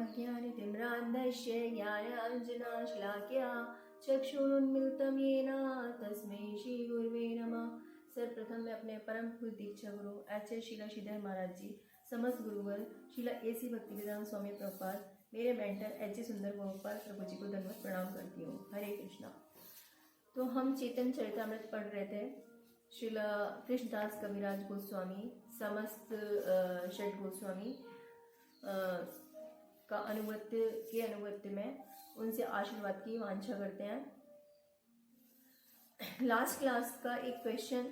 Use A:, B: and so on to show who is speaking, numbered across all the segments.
A: ज्ञानतिम्रान्धस्य ज्ञानाञ्जनशलाकया चक्षुरुन्मीलितं येन तस्मै श्री गुरुवे नमः। सर्वप्रथम मैं अपने परम पूज्य दीक्षा गुरु आचार्य शीला श्रीधर महाराज जी, समस्त गुरुवर शीला AC भक्तिवेदांत स्वामी प्रभुपाद, मेरे मेंटर HG सुंदर गोपाल प्रभु जी को धन्यवाद प्रणाम करती हूँ। हरे कृष्णा। तो हम चेतन चरितामृत पढ़ रहे थे। श्रीला कृष्णदास कविराज गोस्वामी समस्त षट गोस्वामी का अनुगत्य में उनसे आशीर्वाद की वांछा करते हैं। लास्ट क्लास का एक क्वेश्चन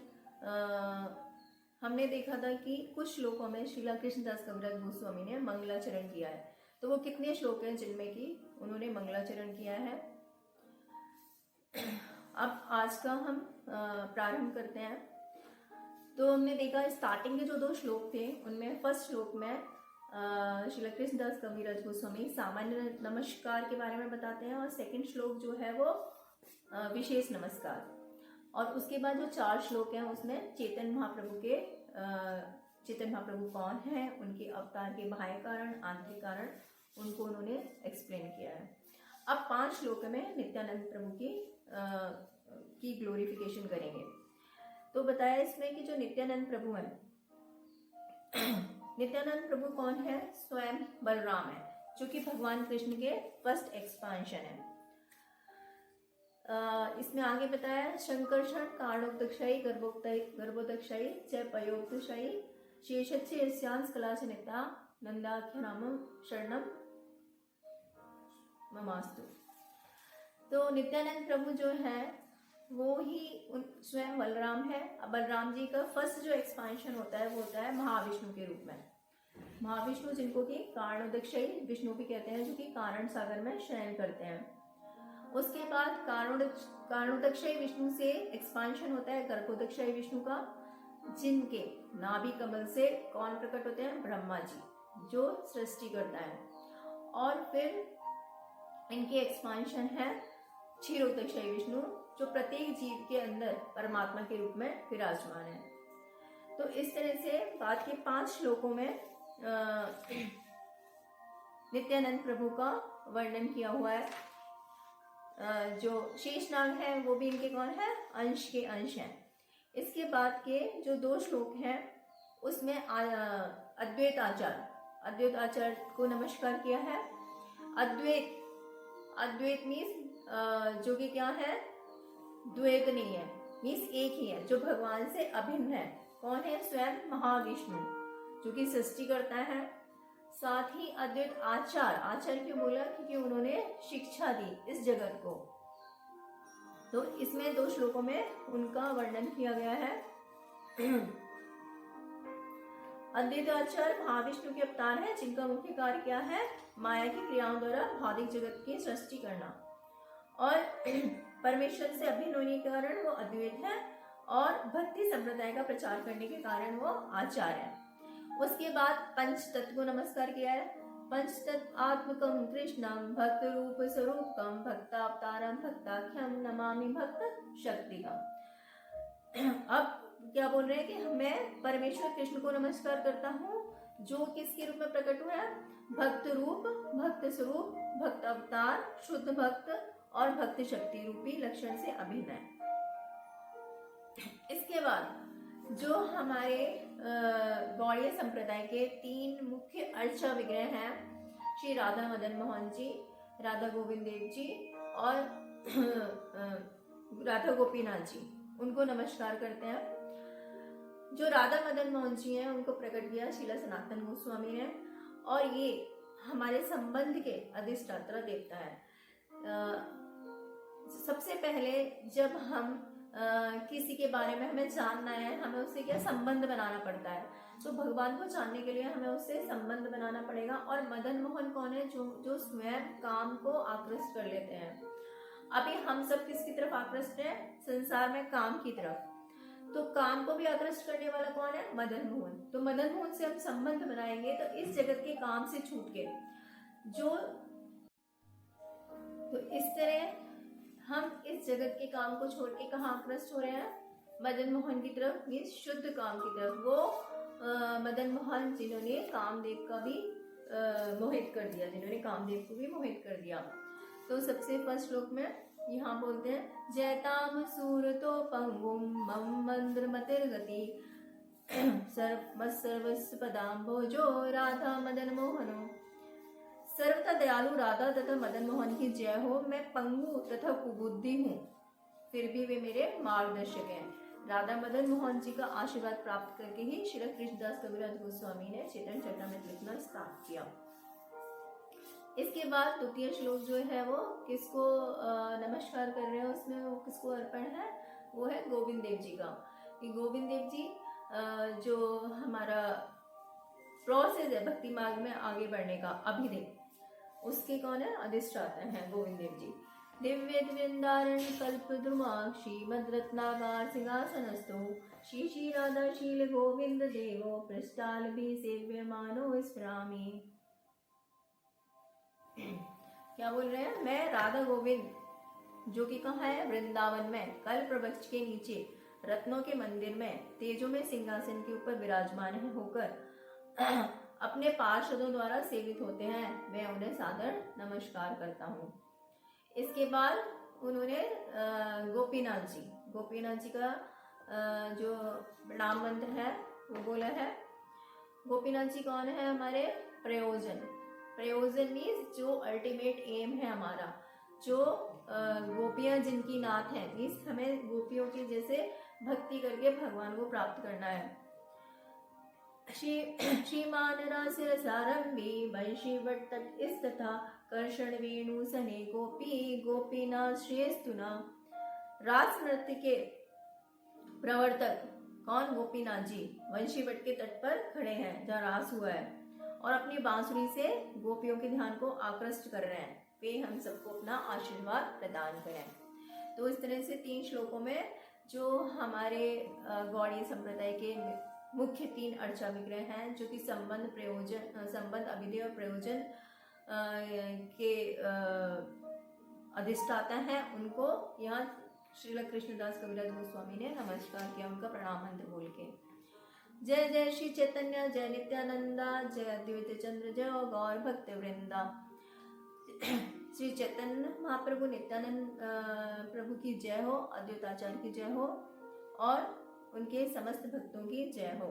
A: हमने देखा था कि कुछ श्लोकों में श्रीला कृष्णदास कविराज गोस्वामी ने मंगलाचरण किया है। तो वो कितने श्लोक हैं जिनमें कि उन्होंने मंगलाचरण किया है। अब आज का हम प्रारंभ करते हैं। तो हमने देखा स्टार्टिंग के जो 2 श्लोक थे उनमें फर्स्ट श्लोक में श्रीला कृष्णदास कविराज गोस्वामी सामान्य नमस्कार के बारे में बताते हैं और सेकंड श्लोक जो है वो विशेष नमस्कार। और उसके बाद जो 4 श्लोक हैं उसमें चेतन महाप्रभु कौन है, उनके अवतार के बाह्य कारण आंतरिक कारण उनको उन्होंने एक्सप्लेन किया है। अब 5 श्लोक में नित्यानंद प्रभु की ग्लोरिफिकेशन करेंगे। तो बताया इसमें कि जो नित्यानंद प्रभु हैं, नित्यानंद प्रभु कौन है? स्वयं बलराम है, जो कि भगवान कृष्ण के फर्स्ट एक्सपांशन है। इसमें आगे बताया शंकर्षण कारणोक्तक्षयी गर्भोदक्षयी च पयोक्तक्षयी शेषस्य यस्यांश कलाश नित्या नंदाख्य नामम शरणम ममास्तु। तो नित्यानंद प्रभु जो है वो ही स्वयं बलराम है। बलराम जी का फर्स्ट जो एक्सपांशन होता है वो होता है महाविष्णु के रूप में। महाविष्णु जिनको कि कारणोदक्षयी विष्णु भी कहते हैं, जो कि कारण सागर में शयन करते हैं। उसके बाद कारणोदक्षयी विष्णु से एक्सपांशन होता है गर्भोदक्षयी विष्णु का, जिनके नाभि कमल से कौन प्रकट होते हैं? ब्रह्मा जी, जो सृष्टि करता है। और फिर इनके एक्सपांशन है क्षीरोदक्षयी विष्णु, जो प्रत्येक जीव के अंदर परमात्मा के रूप में विराजमान है। तो इस तरह से बाद के 5 श्लोकों में नित्यानंद प्रभु का वर्णन किया हुआ है। जो शेषनाग है वो भी इनके कौन है? अंश के अंश हैं। इसके बाद के जो 2 श्लोक हैं उसमें अद्वैत आचार्य को नमस्कार किया है। अद्वैत मीन्स जो कि क्या है? द्वैत नहीं है, मीन्स एक ही है, जो भगवान से अभिन्न है। कौन है? स्वयं महाविष्णु, जो कि सृष्टि करता है। साथ ही अद्वैत आचार्य क्यों बोला? क्योंकि उन्होंने शिक्षा दी इस जगत को। तो इसमें 2 श्लोकों में उनका वर्णन किया गया है। अद्वैत आचार्य महाविष्णु के अवतार है, जिनका मुख्य कार्य क्या है? माया की क्रियाओं द्वारा भौतिक जगत की सृष्टि करना। और परमेश्वर से अभिन्न होने के कारण वो अद्वैत है, और भक्ति संप्रदाय का प्रचार करने के कारण वो आचार्य है। उसके बाद पंचतत्व को नमस्कार किया है। पंचतत्व आत्मकम कृष्णम भक्त रूप स्वरूपम भक्तावतारम भक्ताख्यम नमामि भक्त शक्तिकम। अब क्या बोल रहे हैं कि मैं परमेश्वर कृष्ण को नमस्कार करता हूँ, जो किसके रूप में प्रकट हुआ है? भक्त रूप, भक्त स्वरूप, भक्त अवतार, शुद्ध भक्त और भक्त शक्ति रूपी लक्षण से अभिन्न है। इसके बाद जो हमारे गौड़ीय संप्रदाय के 3 मुख्य अर्चा विग्रह हैं, श्री राधा मदन मोहन जी, राधा गोविंद देव जी और राधा गोपीनाथ जी, उनको नमस्कार करते हैं। जो राधा मदन मोहन जी हैं उनको प्रकट किया श्रीला सनातन गोस्वामी ने, और ये हमारे संबंध के अधिष्ठाता देवता है। सबसे पहले जब हम किसी के बारे में हमें जानना है, हमें उससे क्या संबंध बनाना पड़ता है। तो भगवान को जानने के लिए हमें उससे संबंध बनाना पड़ेगा। और मदन मोहन कौन है? जो स्वयं काम को आकृष्ट कर लेते हैं। अभी हम सब किसकी तरफ आकृष्ट हैं? संसार में काम की तरफ। तो काम को भी आकृष्ट करने वाला कौन है? मदन मोहन। तो मदन मोहन से हम संबंध बनाएंगे तो इस जगत के काम से छूट के तो इस तरह हम इस जगत के काम को छोड़ के कहाँ आकृष्ट हो रहे हैं? मदन मोहन की तरफ, मीन्स शुद्ध काम की तरफ। वो मदन मोहन जिन्होंने कामदेव का भी मोहित कर दिया, जिन्होंने कामदेव को भी मोहित कर दिया। तो सबसे फर्स्ट श्लोक में यहाँ बोलते हैं, जयताम सूरतो पंगुम मम मंद्र मतिर्गति सर्वस्व पदाम्बोजो राधा मदन मोहनो। सर्वथा दयालु राधा तथा मदन मोहन की जय हो। मैं पंगु तथा कुबुद्धि हूँ, फिर भी वे मेरे मार्गदर्शक हैं। राधा मदन मोहन जी का आशीर्वाद प्राप्त करके ही श्री कृष्णदास कविराज गोस्वामी ने चेतन चरितामृत लिखना स्टार्ट किया। इसके बाद द्वितीय श्लोक जो है वो किसको नमस्कार कर रहे हैं, उसमें वो किसको अर्पण है, वो है गोविंद देव जी का। कि गोविंद देव जी जो हमारा प्रोसेस है भक्ति मार्ग में आगे बढ़ने का, अभिनय, उसके कौन है, अधिष्ठाता हैं गोविंद देव जी। दिव्य वृंदारण कल्प द्रुमाक्षी मद्रत्नागार सिंहासनस्थो श्री श्री राधा शील गोविंद देवो पृष्ठाल भी सेव्य मानो स्मरामि। क्या बोल रहे हैं, मैं राधा गोविंद जो कि कहाँ है, वृंदावन में कल्प वृक्ष के नीचे रत्नों के मंदिर में तेजो में सिंहासन के ऊपर विराजमान है होकर अपने पार्षदों द्वारा सेवित होते हैं, मैं उन्हें सादर नमस्कार करता हूँ। इसके बाद उन्होंने गोपीनाथ जी का जो नाम मंत्र है वो बोला है। गोपीनाथ जी कौन है, हमारे प्रयोजन मीन्स जो अल्टीमेट एम है हमारा, जो गोपियां जिनकी नाथ है, मीन्स हमें गोपियों की जैसे भक्ति करके भगवान को प्राप्त करना है। श्रीमान रासिरसारंभी वंशी वट तथा कर्षण वेणु सने गोपीनाथ श्रेष्ठुना। रास नृत्य के प्रवर्तक कौन, गोपीनाथ जी वंशी वट के तट पर खड़े हैं जहाँ रास हुआ है और अपनी बांसुरी से गोपियों के ध्यान को आकृष्ट कर रहे हैं। वे हम सबको अपना आशीर्वाद प्रदान करें। तो इस तरह से 3 श्लोकों में जो हमारे गौड़ीय संप्रदाय के मुख्य 3 अर्चा विग्रह हैं, जो कि संबंध अभिधेय और प्रयोजन के अधिष्ठाता हैं, उनको यहाँ श्रील कृष्णदास कविराज गोस्वामी ने नमस्कार किया, उनका प्रणाम मंत्र बोल के। जय जय श्री चैतन्य जय नित्यानंदा जय अद्वैत चंद्र जय गौर भक्त वृंदा। श्री चैतन्य महाप्रभु नित्यानंद प्रभु की जय हो, अद्वैताचार्य की जय हो और उनके समस्त भक्तों की जय हो।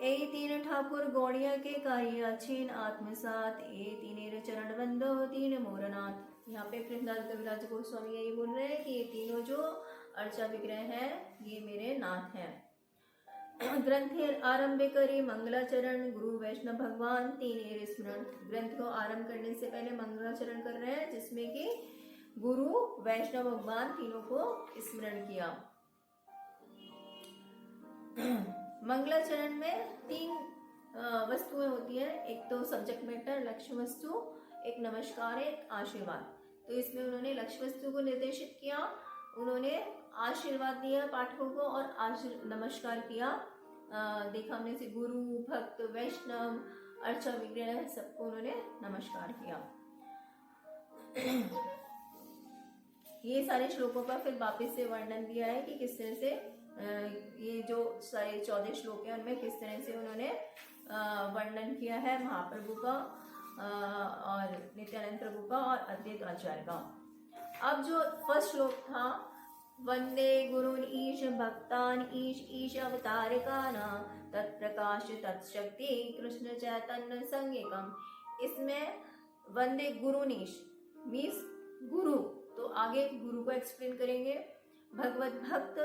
A: ए 3 ठाकुर गौड़िया के कार्य अच्छीन आत्मसात, ए 3 चरण बंदो 3 मोरनाथ। यहाँ पे कृष्णदास कविराज गोस्वामी यही बोल रहे हैं कि ये तीनों जो अर्चा विग्रह हैं ये मेरे नाथ हैं। ग्रंथेर आरंभ करी मंगलाचरण गुरु वैष्णव भगवान 3 स्मरण। ग्रंथ को आरंभ करने से पहले मंगलाचरण कर रहे हैं, जिसमें कि गुरु वैष्णव भगवान तीनों को स्मरण किया। मंगलाचरण में 3 वस्तुएं होती हैं, एक तो सब्जेक्ट मैटर लक्ष्य वस्तु, एक नमस्कार, एक आशीर्वाद। तो इसमें उन्होंने लक्ष्य वस्तु को निर्देशित किया, उन्होंने आशीर्वाद दिया पाठकों को और नमस्कार किया। देखा हमने से गुरु भक्त वैष्णव अर्चा विग्रह सबको उन्होंने नमस्कार किया। ये सारे श्लोकों का फिर वापस से वर्णन दिया है कि किस तरह से ये जो सारे 14 श्लोक हैं उनमें किस तरह से उन्होंने वर्णन किया है महाप्रभु का और नित्यानंद प्रभु का और अद्वैत आचार्य का। अब जो फर्स्ट श्लोक था, वंदे गुरुन ईश भक्तान ईश अवतारिकाना तत्प्रकाश तत्शक्ति कृष्ण चैतन्य संज्ञकम। इसमें वंदे गुरुनीश मीन्स गुरु, तो आगे गुरु को एक्सप्लेन करेंगे, भगवत भक्त,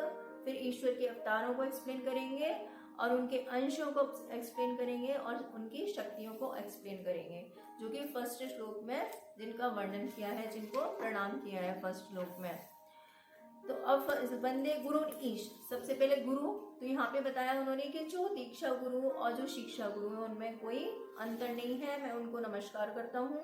A: फिर ईश्वर के अवतारों को एक्सप्लेन करेंगे और उनके अंशों को एक्सप्लेन करेंगे और उनकी शक्तियों को एक्सप्लेन करेंगे, जो कि फर्स्ट श्लोक में जिनका वर्णन किया है, जिनको प्रणाम किया है फर्स्ट श्लोक में। तो अब वंदे गुरु ईश, सबसे पहले गुरु, तो यहाँ पे बताया उन्होंने कि जो दीक्षा गुरु और जो शिक्षा गुरु है उनमें कोई अंतर नहीं है, मैं उनको नमस्कार करता हूँ।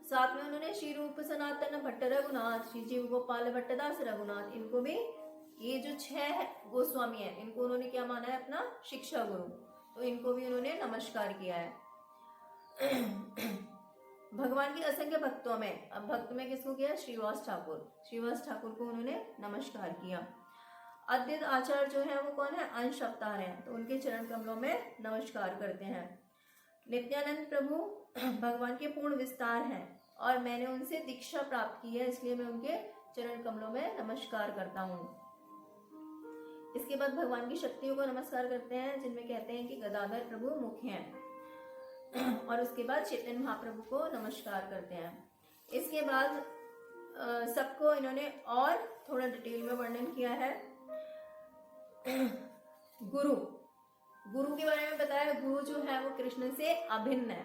A: साथ में उन्होंने श्री रूप सनातन भट्ट रघुनाथ, श्री जीव गोपाल भट्टदास रघुनाथ, इनको भी ये जो 6 गोस्वामी है इनको उन्होंने क्या माना है, अपना शिक्षा गुरु, तो इनको भी उन्होंने नमस्कार किया है। भगवान के असंख्य भक्तों में, अब भक्त में किसको किया, श्रीवास ठाकुर को उन्होंने नमस्कार किया। अद्वैत आचार्य जो है वो कौन है, अंश अवतार हैं, तो उनके चरण कमलों में नमस्कार करते हैं। नित्यानंद प्रभु भगवान के पूर्ण विस्तार हैं और मैंने उनसे दीक्षा प्राप्त की है, इसलिए मैं उनके चरण कमलों में नमस्कार करता हूँ। इसके बाद भगवान की शक्तियों को नमस्कार करते हैं, जिनमें कहते हैं कि गदाधर प्रभु मुख्य हैं। और उसके बाद चैतन्य महाप्रभु को नमस्कार करते हैं। इसके बाद सबको इन्होंने और थोड़ा डिटेल में वर्णन किया है। गुरु के बारे में बताया। गुरु जो है वो कृष्ण से अभिन्न है।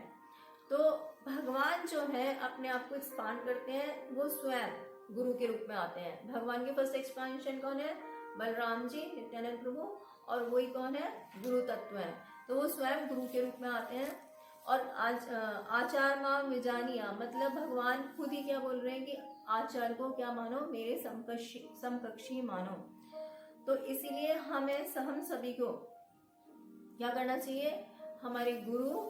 A: तो भगवान जो है अपने आप को एक्सपांड करते हैं, वो स्वयं गुरु के रूप में आते हैं। भगवान के फर्स्ट एक्सपांशन कौन है, बलराम जी, नित्यानंद प्रभु, और वही कौन है, गुरु तत्व है। तो वो स्वयं गुरु के रूप में आते हैं। और आचार मां विजानिया, मतलब भगवान खुद ही क्या बोल रहे हैं कि आचार को क्या मानो, मेरे समकक्षी मानो। तो इसीलिए हम सभी को क्या करना चाहिए, हमारे गुरु,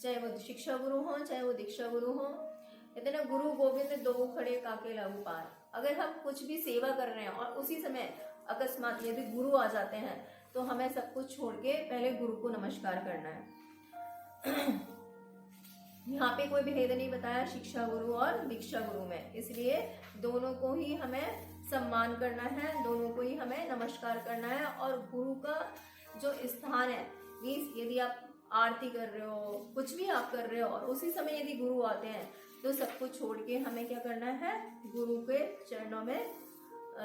A: चाहे वो शिक्षा गुरु हो चाहे वो दीक्षा गुरु हो, कहते ना गुरु गोविंद दो खड़े काके लागू पार। अगर हम कुछ भी सेवा कर रहे हैं और उसी समय अकस्मात यदि गुरु आ जाते हैं तो हमें सब कुछ छोड़ के पहले गुरु को नमस्कार करना है। यहाँ पे कोई भेद नहीं बताया शिक्षा गुरु और दीक्षा गुरु में, इसलिए दोनों को ही हमें सम्मान करना है, दोनों को ही हमें नमस्कार करना है। और गुरु का जो स्थान है, मीन्स यदि आप आरती कर रहे हो, कुछ भी आप कर रहे हो और उसी समय यदि गुरु आते हैं तो सब कुछ छोड़ के हमें क्या करना है, गुरु के चरणों में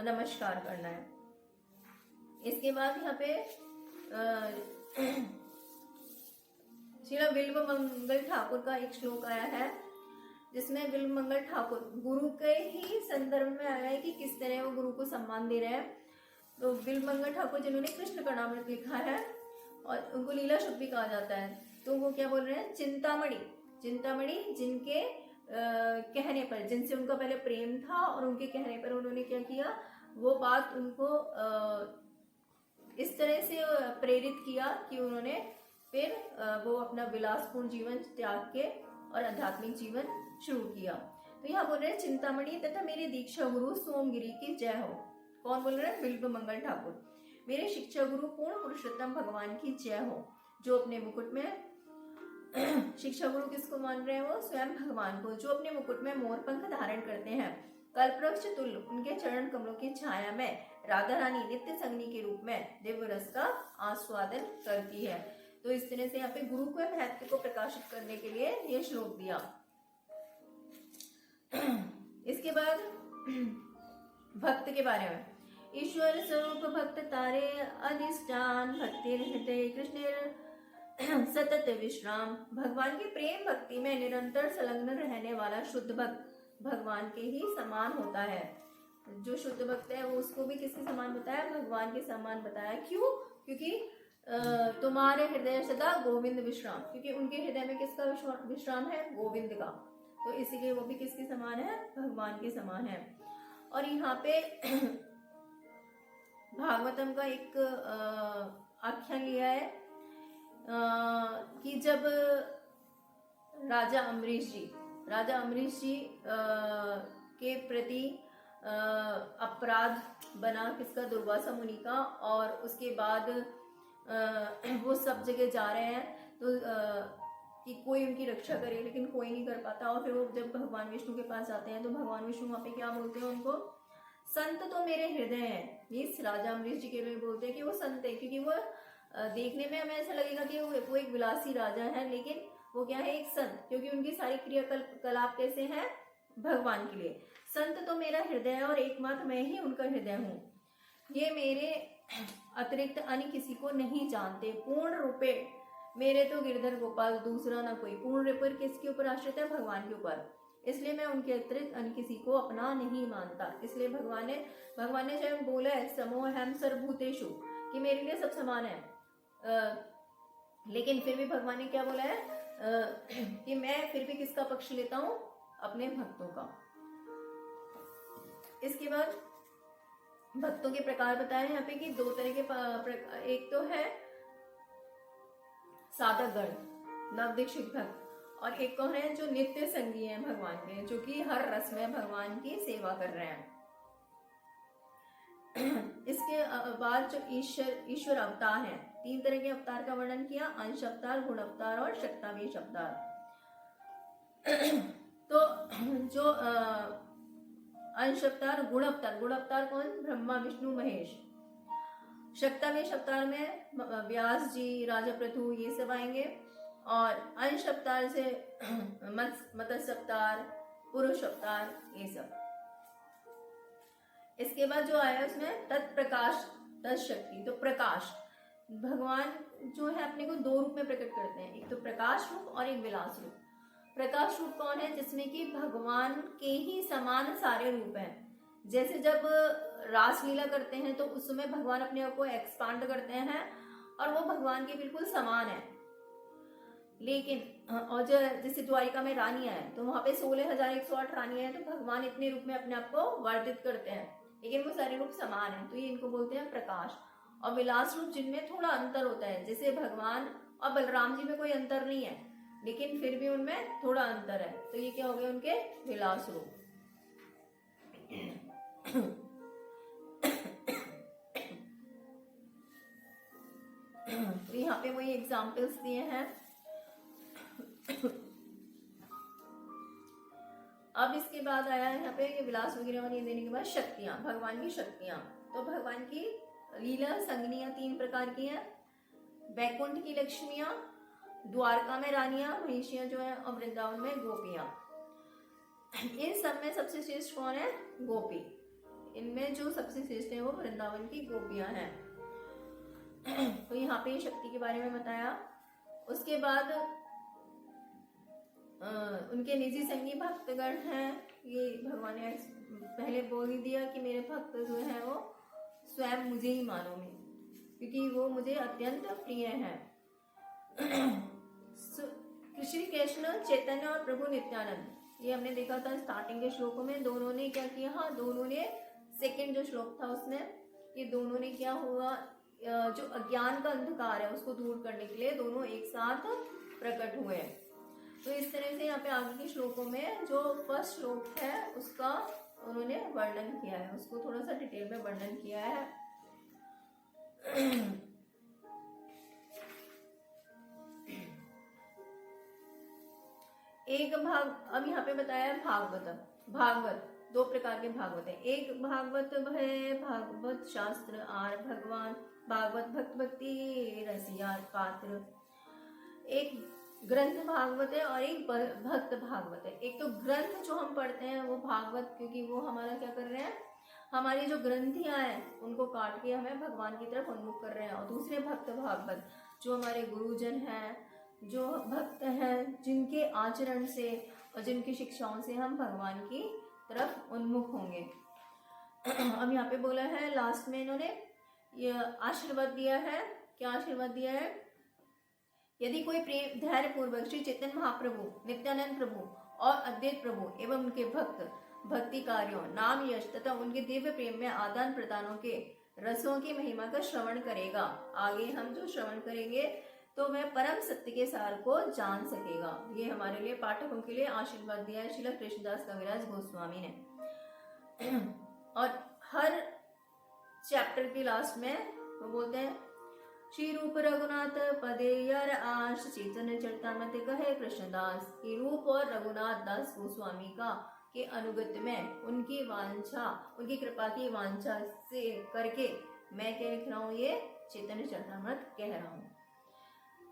A: नमस्कार करना है। इसके बाद यहाँ पे श्री बिल्व मंगल ठाकुर का एक श्लोक आया है, जिसमें बिल्व मंगल ठाकुर गुरु के ही संदर्भ में आया है कि किस तरह वो गुरु को सम्मान दे रहे हैं। तो बिल्व मंगल ठाकुर जिन्होंने कृष्ण कर्णामृत लिखा है और उनको लीला शुक भी कहा जाता है, तो वो क्या बोल रहे हैं, चिंतामणि जिनके कहने पर, जिनसे उनका पहले प्रेम था और उनके कहने पर उन्होंने क्या किया, वो बात उनको इस तरह से प्रेरित किया कि उन्होंने फिर वो अपना विलासपूर्ण जीवन त्याग के और आध्यात्मिक जीवन शुरू किया। तो यहाँ बोल रहे हैं चिंतामणि तथा मेरे दीक्षा गुरु सोमगिरी की जय हो। कौन बोल रहे हैं, बिल्व मंगल ठाकुर। मेरे शिक्षा गुरु पूर्ण पुरुषोत्तम भगवान की जय हो, जो अपने मुकुट में शिक्षा गुरु किसको मान रहे हैं, वो स्वयं भगवान को, जो अपने मुकुट में मोर पंख धारण करते हैं। कल्पवृक्ष तुल्य उनके चरण कमलों की छाया में राधा रानी नित्य संगनी के रूप में दिव्य रस का आस्वादन करती है। तो इस तरह से यहाँ पे गुरु के महत्व को प्रकाशित करने के लिए ये श्लोक दिया। इसके बाद भक्त के बारे में, ईश्वर स्वरूप भक्त तारे अधिष्ठान भक्ति हृदय कृष्ण सतत विश्राम। भगवान की प्रेम भक्ति में निरंतर संलग्न रहने वाला शुद्ध भक्त भगवान के ही समान होता है। जो शुद्ध भक्त है वो उसको भी किसके समान बताया, भगवान के समान बताया। क्यों, क्योंकि तुम्हारे हृदय सदा गोविंद विश्राम, क्योंकि उनके हृदय में किसका विश्राम है, गोविंद का। तो इसीलिए वो भी किसके समान है, भगवान के समान है। और यहाँ पे भागवतम का एक आख्यान लिया है कि जब राजा अम्बरीश जी के प्रति अपराध बना किसका, दुर्वासा मुनि का, और उसके बाद वो सब जगह जा रहे हैं तो कि कोई उनकी रक्षा करे, लेकिन कोई नहीं कर पाता। और फिर वो जब भगवान विष्णु के पास आते हैं तो भगवान विष्णु वहाँ पे क्या बोलते हैं उनको, संत तो मेरे हृदय हैं। इस राजा अम्बरीश जी के लिए बोलते हैं कि वो संत है, क्योंकि वो देखने में हमें ऐसा लगेगा कि वो एक विलासी राजा है, लेकिन वो क्या है, एक संत, क्योंकि उनकी सारी क्रियाकलाप कैसे हैं, भगवान के लिए। संत तो मेरा हृदय है और एकमात्र मैं ही उनका हृदय हूँ। ये मेरे अतिरिक्त अन्य किसी को नहीं जानते। पूर्ण रूपे मेरे तो गिरधर गोपाल, दूसरा ना कोई। पूर्ण रूपे किसके ऊपर आश्रित है, भगवान के ऊपर। इसलिए मैं उनके अतिरिक्त अन्य किसी को अपना नहीं मानता। इसलिए भगवान ने जब बोला है समोहम सर्वभूतेषु, कि मेरे लिए सब समान है, लेकिन फिर भी भगवान ने क्या बोला है कि मैं फिर भी किसका पक्ष लेता हूँ, अपने भक्तों का। इसके बाद भक्तों के प्रकार बताए यहाँ पे कि दो तरह के, एक तो है साधक गण नवदीक्षित भक्त, और एक कौन है, जो नित्य संगी हैं भगवान के, जो कि हर रस में भगवान की सेवा कर रहे हैं। इसके इसके बाद जो ईश्वर अवतार हैं, 3 तरह के अवतार का वर्णन किया, अंश अवतार, गुण अवतार और शक्तावेश अवतार। तो जो अंश अवतार, गुण अवतार कौन? ब्रह्मा विष्णु महेश। शक्तावेश अवतार में व्यास जी, राजा पृथु ये सब आएंगे। और अंश अवतार से मत्स्य अवतार, पुरुष अवतार ये सब। इसके बाद जो आया उसमें तत्प्रकाश, तत्शक्ति। तो प्रकाश, भगवान जो है अपने को 2 रूप में प्रकट करते हैं, एक तो प्रकाश रूप और एक विलास रूप। प्रकाश रूप कौन है? जिसमें कि भगवान के ही समान सारे रूप हैं। जैसे जब रासलीला करते हैं तो उस समय भगवान अपने आप को एक्सपांड करते हैं और वो भगवान के बिल्कुल समान है। लेकिन और जैसे द्वारिका में रानियां हैं तो वहां पे 16,108 रानियां हैं, तो भगवान इतने रूप में अपने आप को वर्धित करते हैं, लेकिन वो सारे रूप समान है, तो ये इनको बोलते हैं प्रकाश। और विलास रूप जिनमें थोड़ा अंतर होता है, जैसे भगवान और बलराम जी में कोई अंतर नहीं है, लेकिन फिर भी उनमें थोड़ा अंतर है, तो ये क्या हो गए उनके विलास रूप। तो यहाँ पे वही एग्जाम्पल्स दिए हैं। अब इसके बाद आया है यहाँ पे ये विलास वगैरह और ये देने के बाद शक्तियां, भगवान की शक्तियां। तो भगवान की लीला संगनियां 3 प्रकार की हैं। वैकुंठ की लक्ष्मियां, द्वारका में रानियां, महिषियां जो है, और वृंदावन में गोपियां। इन सब में सबसे श्रेष्ठ कौन है? गोपी। इनमें जो सबसे श्रेष्ठ है वो वृंदावन की गोपियां हैं। तो यहाँ पे शक्ति के बारे में बताया। उसके बाद उनके निजी संगी भक्तगण हैं। ये भगवान ने पहले बोल ही दिया कि मेरे भक्त जो है वो स्वयं मुझे ही मानो में, क्योंकि वो मुझे अत्यंत प्रिय हैं। श्री कृष्ण चैतन्य और प्रभु नित्यानंद, ये हमने देखा था स्टार्टिंग के श्लोकों में। दोनों ने क्या किया? हाँ, दोनों ने सेकंड जो श्लोक था उसमें, ये दोनों ने क्या हुआ, जो अज्ञान का अंधकार है उसको दूर करने के लिए दोनों एक साथ प्रकट हुए। तो इस तरह से यहाँ पे आगे के श्लोकों में जो फर्स्ट श्लोक है उसका उन्होंने वर्णन किया है, उसको थोड़ा सा डिटेल में वर्णन किया है। एक भाग, अब यहाँ पे बताया भागवत 2 प्रकार के भागवत है। एक भागवत है भागवत शास्त्र आर भगवान, भागवत भक्त भक्ति रसिया पात्र। एक ग्रंथ भागवत है और एक भक्त भागवत है। एक तो ग्रंथ जो हम पढ़ते हैं वो भागवत, क्योंकि वो हमारा क्या कर रहे हैं, हमारी जो ग्रंथियां हैं उनको काट के हमें भगवान की तरफ उन्मुख कर रहे हैं। और दूसरे भक्त भागवत जो हमारे गुरुजन हैं, जो भक्त हैं, जिनके आचरण से और जिनकी शिक्षाओं से हम भगवान की तरफ उन्मुख होंगे। अब यहाँ पे बोला है लास्ट में इन्होंने ये आशीर्वाद दिया है। क्या आशीर्वाद दिया है? यदि कोई प्रेम धैर्य पूर्वक श्री चैतन्य महाप्रभु, नित्यानंद प्रभु और अद्वैत प्रभु एवं उनके भक्त भक्ति कार्यों, नाम, यश तथा उनके दिव्य प्रेम में आदान प्रदानों के रसों की महिमा का श्रवण करेगा, आगे हम जो श्रवण करेंगे तो वह परम सत्य के सार को जान सकेगा। ये हमारे लिए पाठकों के लिए आशीर्वाद दिया है श्रील कृष्णदास कविराज गोस्वामी ने। और हर चैप्टर के लास्ट में वो बोलते हैं श्री रूप रघुनाथ पदे यर आश चैतन्य चरितामृत कहे कृष्णदास। कि रूप और रघुनाथ दास गोस्वामी का के अनुगत्य में उनकी वांछा, उनकी कृपा की वांछा से करके मैं क्या लिख रहा हूँ, ये चैतन्य चरितामृत कह रहा हूँ।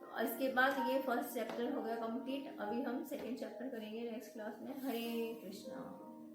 A: तो इसके बाद ये फर्स्ट चैप्टर हो गया कंप्लीट। अभी हम सेकंड चैप्टर करेंगे नेक्स्ट क्लास में। हरे कृष्णा।